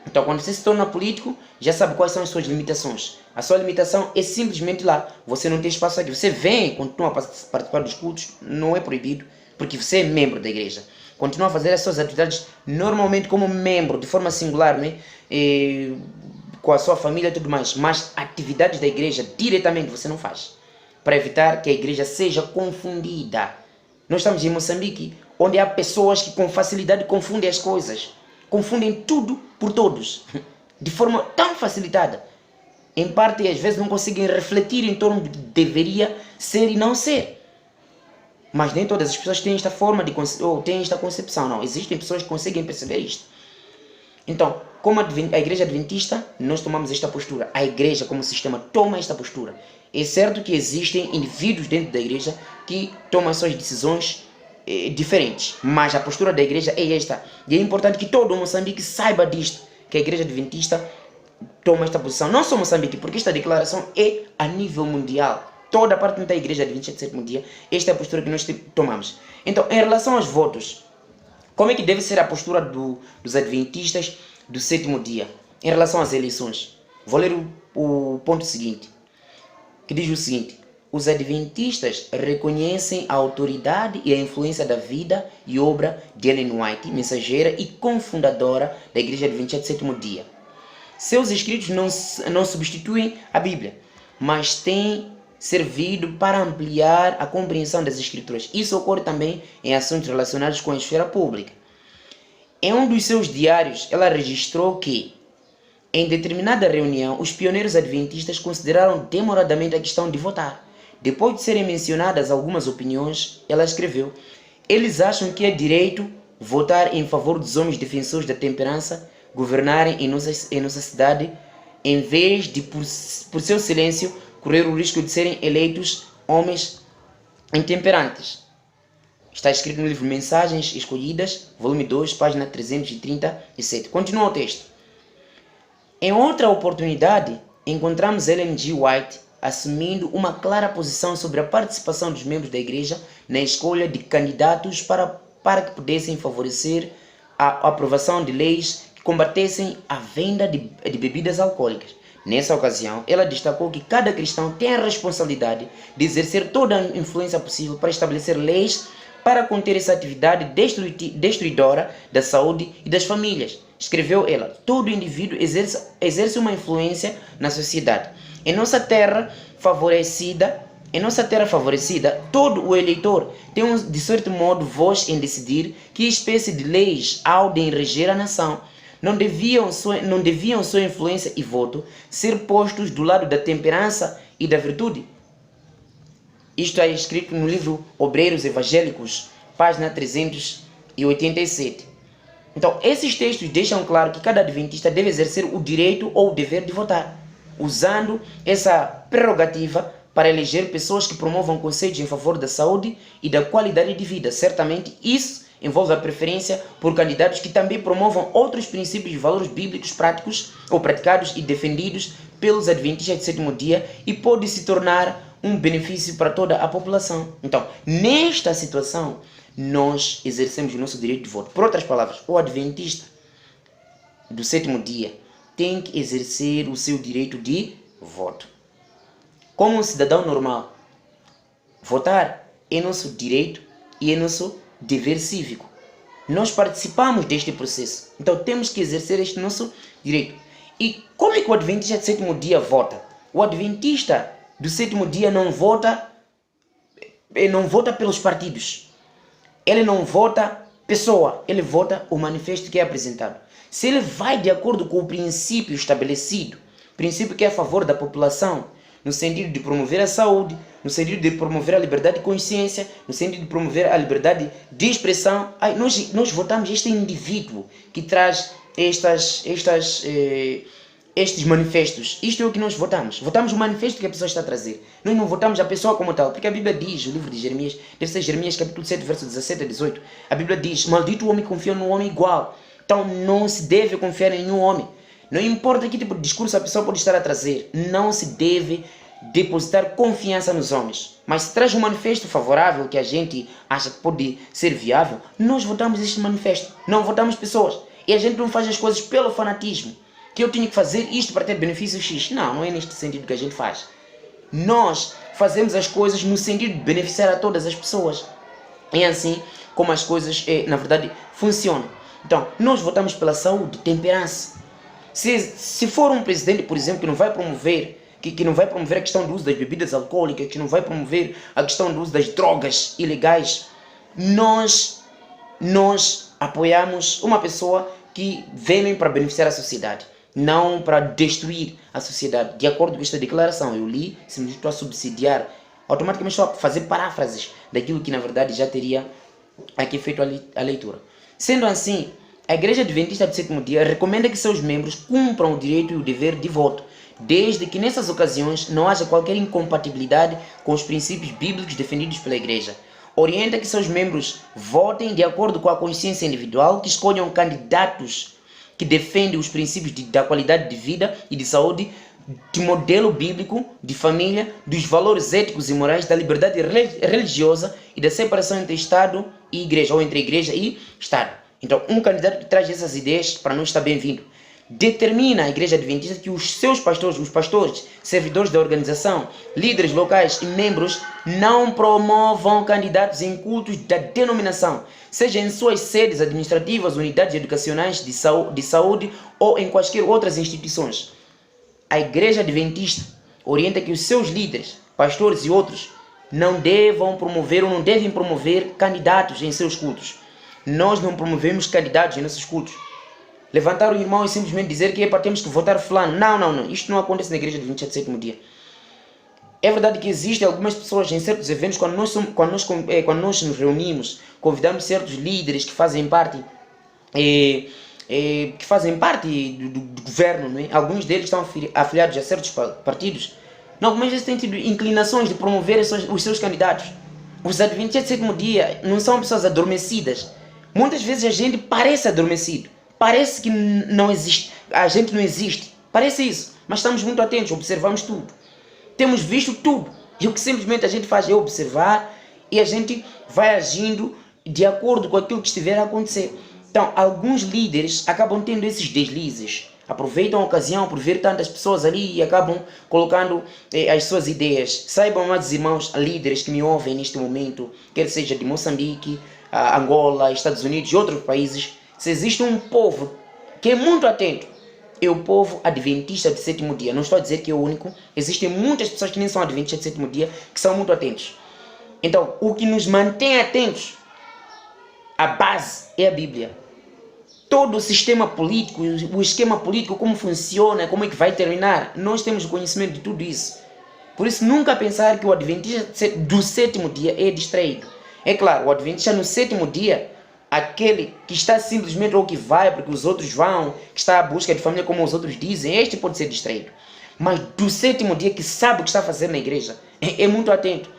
Então, quando você se torna político, já sabe quais são as suas limitações. A sua limitação é simplesmente lá. Você não tem espaço aqui. Você vem, continua a participar dos cultos, não é proibido, porque você é membro da igreja. Continua a fazer as suas atividades normalmente como membro, de forma singular, né? Com a sua família e tudo mais. Mas atividades da igreja, diretamente, você não faz. Para evitar que a igreja seja confundida. Nós estamos em Moçambique, onde há pessoas que com facilidade confundem as coisas. Confundem tudo por todos, de forma tão facilitada. Em parte, às vezes, não conseguem refletir em torno do que deveria ser e não ser. Mas nem todas as pessoas têm esta forma de ou têm esta concepção, não. Existem pessoas que conseguem perceber isto. Então, como a Igreja Adventista, nós tomamos esta postura. A Igreja, como sistema, toma esta postura. É certo que existem indivíduos dentro da Igreja que tomam as suas decisões diferentes, mas a postura da igreja é esta, e é importante que todo Moçambique saiba disto, que a Igreja Adventista toma esta posição, não só Moçambique, porque esta declaração é a nível mundial, toda a parte da Igreja Adventista do Sétimo Dia, esta é a postura que nós tomamos. Então, em relação aos votos, como é que deve ser a postura dos Adventistas do Sétimo Dia, em relação às eleições? Vou ler o ponto seguinte, que diz o seguinte: os adventistas reconhecem a autoridade e a influência da vida e obra de Ellen White, mensageira e cofundadora da Igreja Adventista do Sétimo Dia. Seus escritos não substituem a Bíblia, mas têm servido para ampliar a compreensão das Escrituras. Isso ocorre também em assuntos relacionados com a esfera pública. Em um dos seus diários, ela registrou que, em determinada reunião, os pioneiros adventistas consideraram demoradamente a questão de votar. Depois de serem mencionadas algumas opiniões, ela escreveu: eles acham que é direito votar em favor dos homens defensores da temperança governarem em nossa cidade, em vez de, por seu silêncio, correr o risco de serem eleitos homens intemperantes. Está escrito no livro Mensagens Escolhidas, volume 2, página 337. Continua o texto. Em outra oportunidade, encontramos Ellen G. White assumindo uma clara posição sobre a participação dos membros da igreja na escolha de candidatos para que pudessem favorecer a aprovação de leis que combatessem a venda de bebidas alcoólicas. Nessa ocasião, ela destacou que cada cristão tem a responsabilidade de exercer toda a influência possível para estabelecer leis para conter essa atividade destruidora da saúde e das famílias. Escreveu ela: todo indivíduo exerce uma influência na sociedade. Em nossa terra favorecida, todo o eleitor tem, de certo modo, voz em decidir que espécie de leis há de reger a nação. Não deviam sua influência e voto ser postos do lado da temperança e da virtude? Isto é escrito no livro Obreiros Evangélicos, página 387. Então, esses textos deixam claro que cada adventista deve exercer o direito ou o dever de votar, usando essa prerrogativa para eleger pessoas que promovam conceitos em favor da saúde e da qualidade de vida. Certamente, isso envolve a preferência por candidatos que também promovam outros princípios e valores bíblicos práticos ou praticados e defendidos pelos adventistas do sétimo dia, e pode se tornar um benefício para toda a população. Então, nesta situação, nós exercemos o nosso direito de voto. Por outras palavras, o adventista do sétimo dia tem que exercer o seu direito de voto. Como um cidadão normal, votar é nosso direito e é nosso dever cívico. Nós participamos deste processo, então temos que exercer este nosso direito. E como é que o adventista do sétimo dia vota? O adventista do sétimo dia não vota pelos partidos. Ele não vota pessoa, ele vota o manifesto que é apresentado. Se ele vai de acordo com o princípio estabelecido, princípio que é a favor da população, no sentido de promover a saúde, no sentido de promover a liberdade de consciência, no sentido de promover a liberdade de expressão, nós votamos este indivíduo que traz estes manifestos. Isto é o que nós votamos. Votamos o manifesto que a pessoa está a trazer. Nós não votamos a pessoa como tal. Porque a Bíblia diz, o livro de Jeremias, deve ser Jeremias capítulo 7, verso 17 a 18. A Bíblia diz, maldito o homem que confia no homem igual. Então não se deve confiar em nenhum homem. Não importa que tipo de discurso a pessoa pode estar a trazer. Não se deve depositar confiança nos homens. Mas se traz um manifesto favorável que a gente acha que pode ser viável, nós votamos este manifesto. Não votamos pessoas. E a gente não faz as coisas pelo fanatismo. Que eu tenho que fazer isto para ter benefício X. Não, não é neste sentido que a gente faz. Nós fazemos as coisas no sentido de beneficiar a todas as pessoas. É assim como as coisas, na verdade, funcionam. Então, nós votamos pela saúde, temperança. Se for um presidente, por exemplo, que não vai promover a questão do uso das bebidas alcoólicas, que não vai promover a questão do uso das drogas ilegais, nós apoiamos uma pessoa que vem para beneficiar a sociedade, não para destruir a sociedade. De acordo com esta declaração, eu li, se me estou a subsidiar, automaticamente estou a fazer paráfrases daquilo que na verdade já teria aqui feito a leitura. Sendo assim, a Igreja Adventista do Sétimo Dia recomenda que seus membros cumpram o direito e o dever de voto, desde que nessas ocasiões não haja qualquer incompatibilidade com os princípios bíblicos defendidos pela Igreja. Orienta que seus membros votem de acordo com a consciência individual, que escolham candidatos que defendem os princípios da qualidade de vida e de saúde, de modelo bíblico, de família, dos valores éticos e morais, da liberdade religiosa e da separação entre Estado e Igreja, ou entre Igreja e Estado. Então, um candidato que traz essas ideias para nós está bem-vindo. Determina a Igreja Adventista que os seus pastores, servidores da organização, líderes locais e membros não promovam candidatos em cultos da denominação, seja em suas sedes administrativas, unidades educacionais de saúde ou em quaisquer outras instituições. A Igreja Adventista orienta que os seus líderes, pastores e outros não devem promover candidatos em seus cultos. Nós não promovemos candidatos em nossos cultos. Levantar o irmão e simplesmente dizer que temos que votar fulano. Não. Isto não acontece na Igreja Adventista do Sétimo Dia. É verdade que existem algumas pessoas em certos eventos, quando nós nos reunimos, convidamos certos líderes que fazem parte do governo, não é? Alguns deles estão afiliados a certos partidos. Não, algumas vezes têm tido inclinações de promover os seus candidatos. Os Adventistas do Sétimo Dia não são pessoas adormecidas. Muitas vezes a gente parece adormecido. Parece que não existe, a gente não existe. Parece isso, mas estamos muito atentos, observamos tudo. Temos visto tudo. E o que simplesmente a gente faz é observar e a gente vai agindo de acordo com aquilo que estiver a acontecer. Então, alguns líderes acabam tendo esses deslizes. Aproveitam a ocasião por ver tantas pessoas ali e acabam colocando as suas ideias. Saibam, amados irmãos, líderes que me ouvem neste momento, quer seja de Moçambique, Angola, Estados Unidos e outros países, se existe um povo que é muito atento, é o povo adventista do sétimo dia. Não estou a dizer que é o único. Existem muitas pessoas que nem são adventistas do sétimo dia, que são muito atentos. Então, o que nos mantém atentos, a base é a Bíblia. Todo o sistema político, o esquema político, como funciona, como é que vai terminar, nós temos o conhecimento de tudo isso. Por isso, nunca pensar que o adventista do sétimo dia é distraído. É claro, o adventista no sétimo dia, aquele que está simplesmente ou que vai porque os outros vão, que está à busca de família como os outros dizem, este pode ser distraído. Mas do sétimo dia, que sabe o que está a fazer na igreja, é muito atento.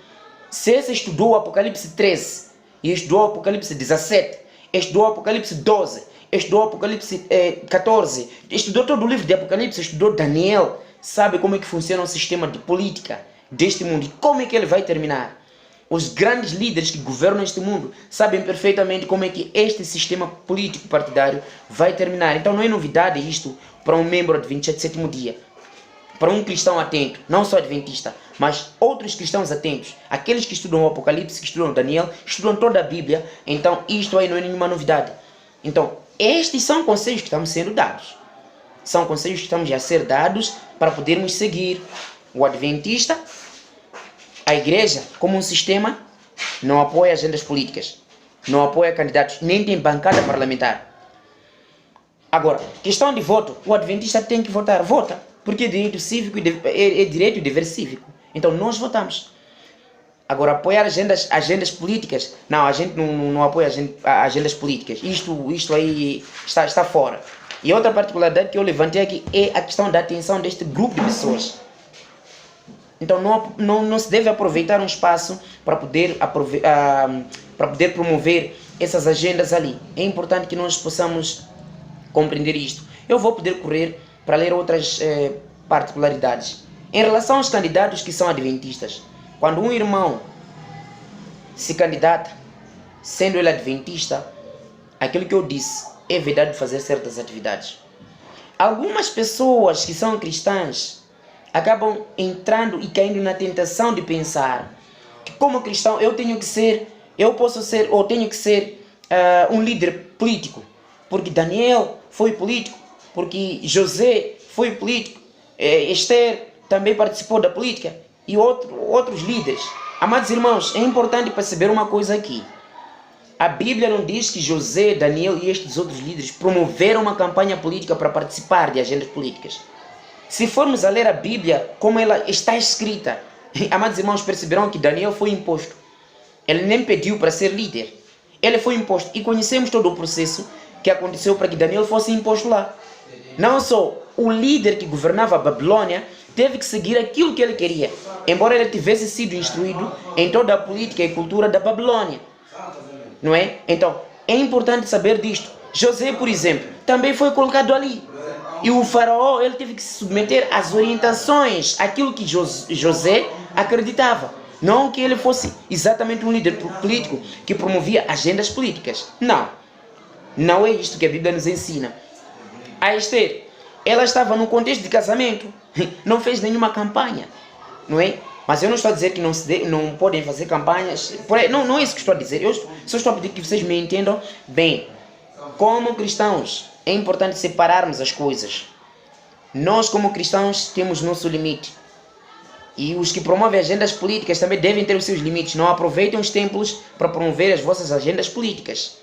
Se esse estudou o Apocalipse 13, e estudou o Apocalipse 17, estudou o Apocalipse 12, estudou o Apocalipse 14, estudou todo o livro de Apocalipse, estudou Daniel, sabe como é que funciona o sistema de política deste mundo e como é que ele vai terminar. Os grandes líderes que governam este mundo sabem perfeitamente como é que este sistema político partidário vai terminar. Então não é novidade isto para um membro adventista do sétimo dia, para um cristão atento, não só adventista, mas outros cristãos atentos, aqueles que estudam o Apocalipse, que estudam Daniel, estudam toda a Bíblia. Então isto aí não é nenhuma novidade. Então estes são conselhos que estamos sendo dados. São conselhos que estamos a ser dados para podermos seguir. O adventista, a igreja, como um sistema, não apoia agendas políticas, não apoia candidatos, nem tem bancada parlamentar. Agora, questão de voto, o adventista tem que votar, vota, porque é direito cívico, é direito e dever cívico. Então nós votamos. Agora, apoiar agendas políticas, não, a gente não apoia agendas políticas. Isto aí está fora. E outra particularidade que eu levantei aqui é a questão da atenção deste grupo de pessoas. Então não se deve aproveitar um espaço para poder promover essas agendas ali. É importante que nós possamos compreender isto. Eu vou poder correr para ler outras particularidades. Em relação aos candidatos que são adventistas, quando um irmão se candidata, sendo ele adventista, aquilo que eu disse é verdade de fazer certas atividades. Algumas pessoas que são cristãs acabam entrando e caindo na tentação de pensar que, como cristão, eu tenho que ser um líder político, porque Daniel foi político, porque José foi político, Esther também participou da política e outros líderes. Amados irmãos, é importante perceber uma coisa aqui. A Bíblia não diz que José, Daniel e estes outros líderes promoveram uma campanha política para participar de agendas políticas. Se formos a ler a Bíblia como ela está escrita, amados irmãos, perceberão que Daniel foi imposto. Ele nem pediu para ser líder. Ele foi imposto. E conhecemos todo o processo que aconteceu para que Daniel fosse imposto lá. Não só o líder que governava a Babilônia teve que seguir aquilo que ele queria, embora ele tivesse sido instruído em toda a política e cultura da Babilônia. Não é? Então, é importante saber disto. José, por exemplo, também foi colocado ali. E o faraó, ele teve que se submeter às orientações, aquilo que José acreditava. Não que ele fosse exatamente um líder político que promovia agendas políticas. Não. Não é isto que a Bíblia nos ensina. A Esther, ela estava num contexto de casamento. Não fez nenhuma campanha. Não é? Mas eu não estou a dizer que não podem fazer campanhas. Não é isso que estou a dizer. Eu só estou a pedir que vocês me entendam bem. Como cristãos, é importante separarmos as coisas. Nós, como cristãos, temos nosso limite. E os que promovem agendas políticas também devem ter os seus limites. Não aproveitem os templos para promover as vossas agendas políticas.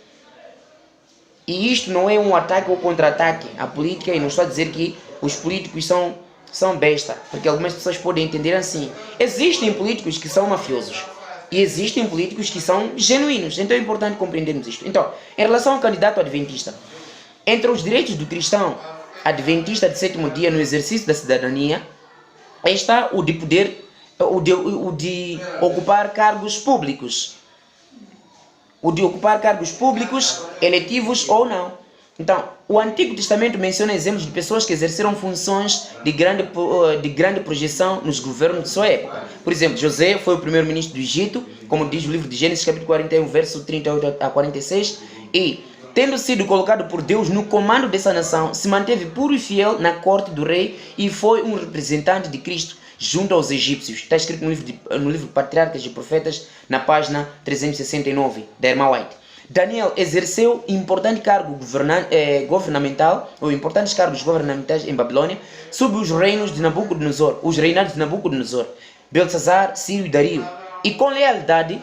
E isto não é um ataque ou contra-ataque à política. E não estou a dizer que os políticos são besta. Porque algumas pessoas podem entender assim. Existem políticos que são mafiosos. E existem políticos que são genuínos. Então é importante compreendermos isto. Então, em relação ao candidato adventista, entre os direitos do cristão adventista de sétimo dia no exercício da cidadania, está o de ocupar cargos públicos. O de ocupar cargos públicos, eletivos ou não. Então, o Antigo Testamento menciona exemplos de pessoas que exerceram funções de grande projeção nos governos de sua época. Por exemplo, José foi o primeiro-ministro do Egito, como diz o livro de Gênesis, capítulo 41, verso 38 a 46, e, tendo sido colocado por Deus no comando dessa nação, se manteve puro e fiel na corte do rei e foi um representante de Cristo junto aos egípcios. Está escrito no livro Patriarcas e Profetas, na página 369, da irmã White. Daniel exerceu importante cargo governamental, ou importantes cargos governamentais em Babilônia, sob os reinados de Nabucodonosor, Belsazar, Ciro e Dario, e com lealdade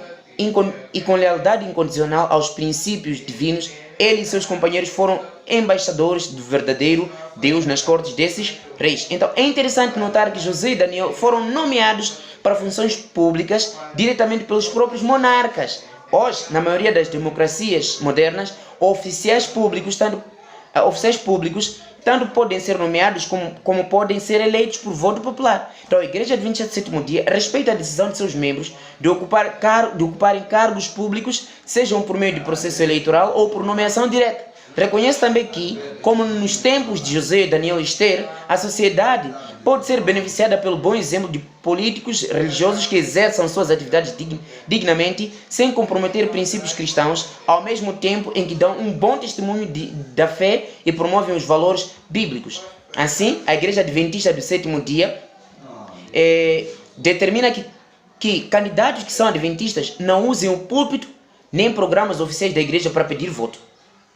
incondicional aos princípios divinos. Ele e seus companheiros foram embaixadores do verdadeiro Deus nas cortes desses reis. Então é interessante notar que José e Daniel foram nomeados para funções públicas diretamente pelos próprios monarcas. Hoje, na maioria das democracias modernas, oficiais públicos tanto podem ser nomeados como podem ser eleitos por voto popular. Então a Igreja Adventista do Sétimo Dia respeita a decisão de seus membros de ocuparem cargos públicos, sejam por meio de processo eleitoral ou por nomeação direta. Reconhece também que, como nos tempos de José, Daniel e Esther, a sociedade pode ser beneficiada pelo bom exemplo de políticos religiosos que exerçam suas atividades dignamente, sem comprometer princípios cristãos, ao mesmo tempo em que dão um bom testemunho da fé e promovem os valores bíblicos. Assim, a Igreja Adventista do Sétimo Dia determina que candidatos que são adventistas não usem o púlpito nem programas oficiais da igreja para pedir voto.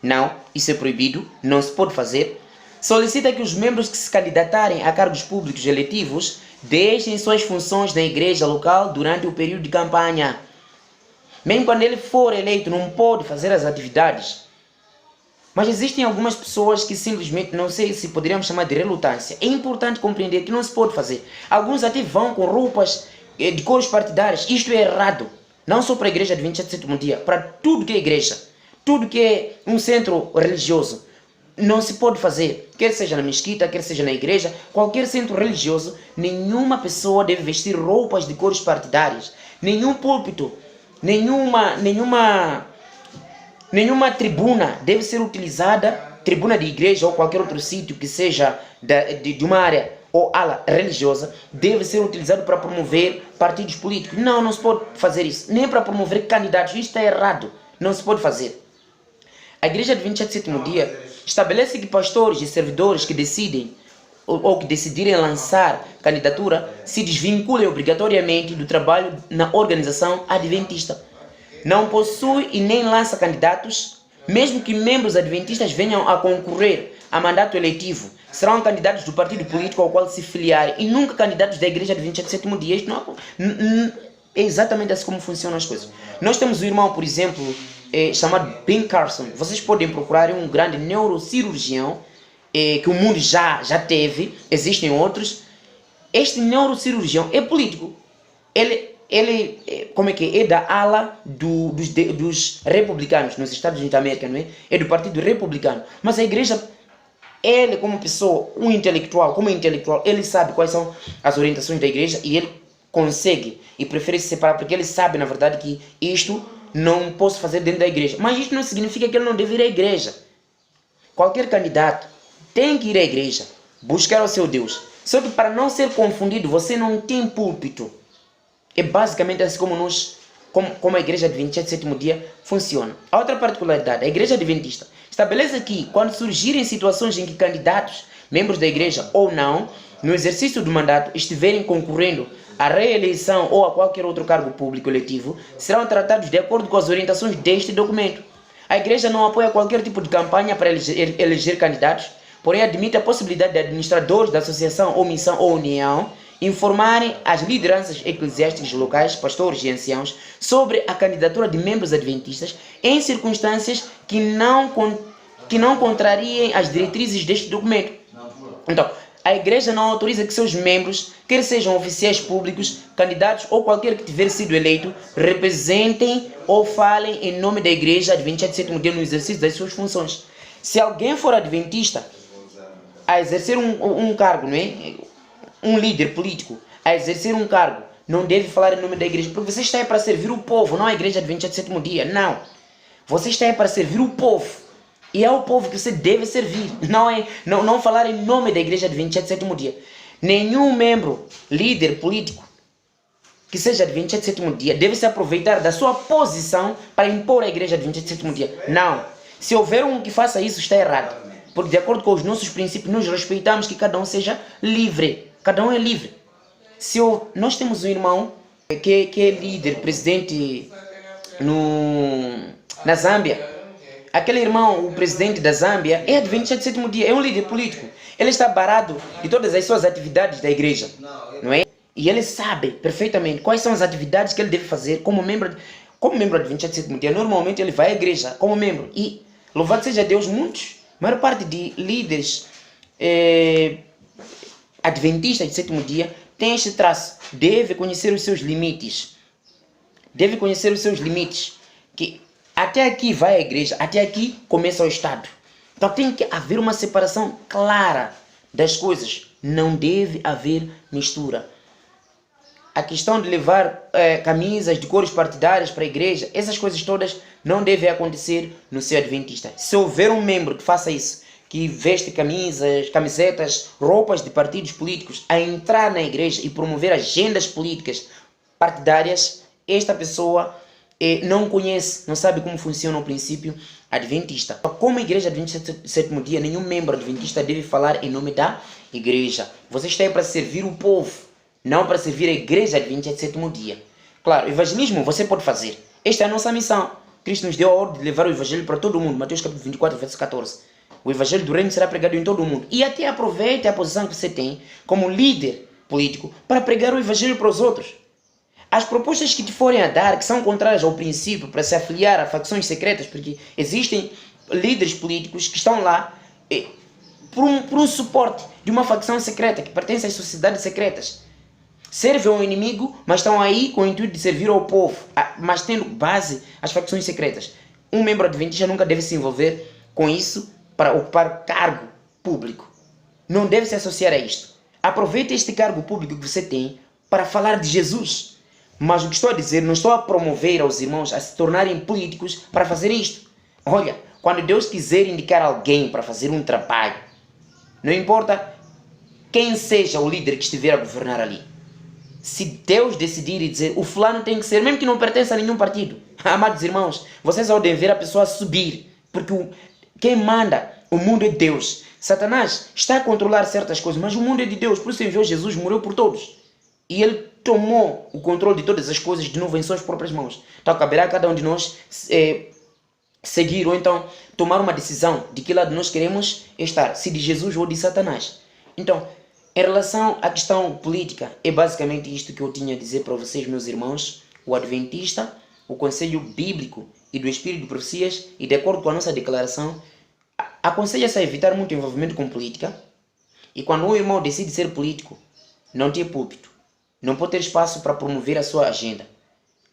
Não, isso é proibido, não se pode fazer. Solicita que os membros que se candidatarem a cargos públicos eletivos deixem suas funções na igreja local durante o período de campanha. Mesmo quando ele for eleito, não pode fazer as atividades. Mas existem algumas pessoas que simplesmente, não sei se poderíamos chamar de relutância. É importante compreender que não se pode fazer. Alguns até vão com roupas de cores partidárias. Isto é errado. Não só para a Igreja Adventista do Sétimo Dia, para tudo que é igreja. Tudo que é um centro religioso. não se pode fazer, quer seja na mesquita, quer seja na igreja, qualquer centro religioso, nenhuma pessoa deve vestir roupas de cores partidárias, nenhum púlpito, nenhuma tribuna deve ser utilizada, tribuna de igreja ou qualquer outro sítio que seja de uma área ou ala religiosa, deve ser utilizado para promover partidos políticos. Não se pode fazer isso, nem para promover candidatos, isso está errado, não se pode fazer. A Igreja Adventista do Sétimo Dia estabelece que pastores e servidores que decidem ou que decidirem lançar candidatura se desvinculem obrigatoriamente do trabalho na organização adventista. Não possui e nem lança candidatos, mesmo que membros adventistas venham a concorrer a mandato eletivo, serão candidatos do partido político ao qual se filiarem e nunca candidatos da Igreja Adventista do Sétimo Dia. Isto não é exatamente assim como funcionam as coisas. Nós temos um irmão, por exemplo, chamado Ben Carson. Vocês podem procurar um grande neurocirurgião que o mundo já teve, existem outros. Este neurocirurgião é político. Ele como é que é da ala dos republicanos nos Estados Unidos da América, não é? É do partido republicano. Mas a igreja, ele como pessoa, como intelectual, ele sabe quais são as orientações da igreja e ele consegue e prefere se separar porque ele sabe, na verdade, que isto não posso fazer dentro da igreja. Mas isto não significa que ele não deve ir à igreja. Qualquer candidato tem que ir à igreja, buscar o seu Deus. Só que para não ser confundido, você não tem púlpito. É basicamente assim como a Igreja Adventista do Sétimo Dia funciona. A outra particularidade, a Igreja Adventista estabelece que quando surgirem situações em que candidatos, membros da igreja ou não, no exercício do mandato, estiverem concorrendo à reeleição ou a qualquer outro cargo público eletivo, serão tratados de acordo com as orientações deste documento. A igreja não apoia qualquer tipo de campanha para eleger candidatos, porém admite a possibilidade de administradores da associação ou missão ou união informarem as lideranças eclesiásticas locais, pastores e anciãos, sobre a candidatura de membros adventistas em circunstâncias que não contrariem as diretrizes deste documento. Então, a igreja não autoriza que seus membros, quer sejam oficiais públicos, candidatos ou qualquer que tiver sido eleito, representem ou falem em nome da Igreja Adventista do Sétimo Dia no exercício das suas funções. Se alguém for adventista a exercer um cargo, não é? Um líder político a exercer um cargo, não deve falar em nome da igreja, porque você está aí para servir o povo, não a Igreja Adventista do Sétimo Dia, não. Você está aí para servir o povo, e é o povo que você deve servir, não falar em nome da Igreja Adventista do Sétimo Dia. Nenhum membro, líder político, que seja Adventista do Sétimo Dia, deve se aproveitar da sua posição para impor a Igreja Adventista do Sétimo Dia. Não. Se houver um que faça isso, está errado. Porque de acordo com os nossos princípios, nós respeitamos que cada um seja livre. Cada um é livre. Nós temos um irmão que é líder, presidente na Zâmbia. Aquele irmão, o presidente da Zâmbia, é Adventista do Sétimo Dia, é um líder político. Ele está barrado de todas as suas atividades da igreja, não é? E ele sabe perfeitamente quais são as atividades que ele deve fazer como membro Adventista do Sétimo Dia. Normalmente ele vai à igreja como membro. E, louvado seja Deus, a maior parte de líderes adventistas do Sétimo Dia tem este traço. Deve conhecer os seus limites. Deve conhecer os seus limites. Que até aqui vai a igreja, até aqui começa o Estado. Então tem que haver uma separação clara das coisas. Não deve haver mistura. A questão de levar camisas de cores partidárias para a igreja, essas coisas todas não devem acontecer no ser adventista. Se houver um membro que faça isso, que veste camisetas, roupas de partidos políticos, a entrar na igreja e promover agendas políticas partidárias, esta pessoa não conhece, não sabe como funciona o princípio adventista. Como a Igreja Adventista do Sétimo Dia, nenhum membro adventista deve falar em nome da igreja. Você está aí para servir o povo, não para servir a Igreja Adventista do Sétimo Dia. Claro, evangelismo você pode fazer. Esta é a nossa missão. Cristo nos deu a ordem de levar o evangelho para todo mundo. Mateus capítulo 24, verso 14. O evangelho do reino será pregado em todo o mundo. E até aproveite a posição que você tem como líder político para pregar o evangelho para os outros. As propostas que te forem a dar, que são contrárias ao princípio para se afiliar a facções secretas, porque existem líderes políticos que estão lá por um suporte de uma facção secreta, que pertence às sociedades secretas. Servem ao inimigo, mas estão aí com o intuito de servir ao povo, mas tendo base as facções secretas. Um membro adventista nunca deve se envolver com isso, para ocupar cargo público. Não deve se associar a isto. Aproveite este cargo público que você tem para falar de Jesus. Mas o que estou a dizer, não estou a promover aos irmãos a se tornarem políticos para fazer isto. Olha, quando Deus quiser indicar alguém para fazer um trabalho, não importa quem seja o líder que estiver a governar ali. Se Deus decidir e dizer, o fulano tem que ser, mesmo que não pertença a nenhum partido. Amados irmãos, vocês podem ver a pessoa subir, porque quem manda o mundo é Deus. Satanás está a controlar certas coisas, mas o mundo é de Deus, por isso enviou Jesus, morreu por todos. E ele tomou o controle de todas as coisas de novo em suas próprias mãos. Então caberá a cada um de nós seguir ou então tomar uma decisão de que lado nós queremos estar, se de Jesus ou de Satanás. Então, em relação à questão política, é basicamente isto que eu tinha a dizer para vocês, meus irmãos. O adventista, o conselho bíblico e do Espírito de Profecias, e de acordo com a nossa declaração, aconselha-se a evitar muito envolvimento com política. E quando um irmão decide ser político, não tem púlpito, não pode ter espaço para promover a sua agenda.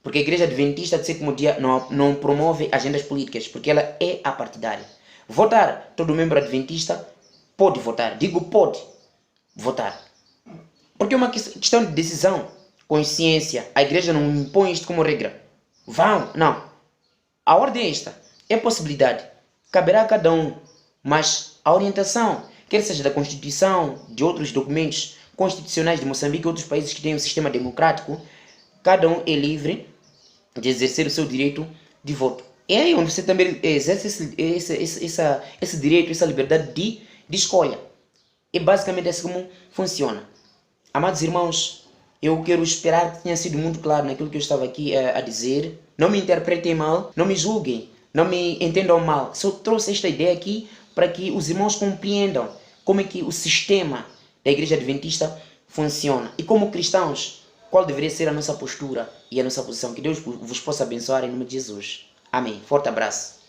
Porque a igreja adventista de sétimo dia não promove agendas políticas, porque ela é apartidária. Votar, todo membro adventista pode votar. Digo pode votar. Porque é uma questão de decisão, consciência. A igreja não impõe isto como regra. Vão, não. A ordem é esta. É possibilidade. Caberá a cada um. Mas a orientação, quer seja da Constituição, de outros documentos constitucionais de Moçambique e outros países que têm um sistema democrático, cada um é livre de exercer o seu direito de voto. É aí onde você também exerce esse direito, essa liberdade de escolha. É basicamente assim como funciona. Amados irmãos, eu quero esperar que tenha sido muito claro naquilo que eu estava aqui a dizer. Não me interpretem mal, não me julguem, não me entendam mal. Só trouxe esta ideia aqui para que os irmãos compreendam como é que o sistema da Igreja Adventista funciona. E como cristãos, qual deveria ser a nossa postura e a nossa posição. Que Deus vos possa abençoar em nome de Jesus. Amém. Forte abraço.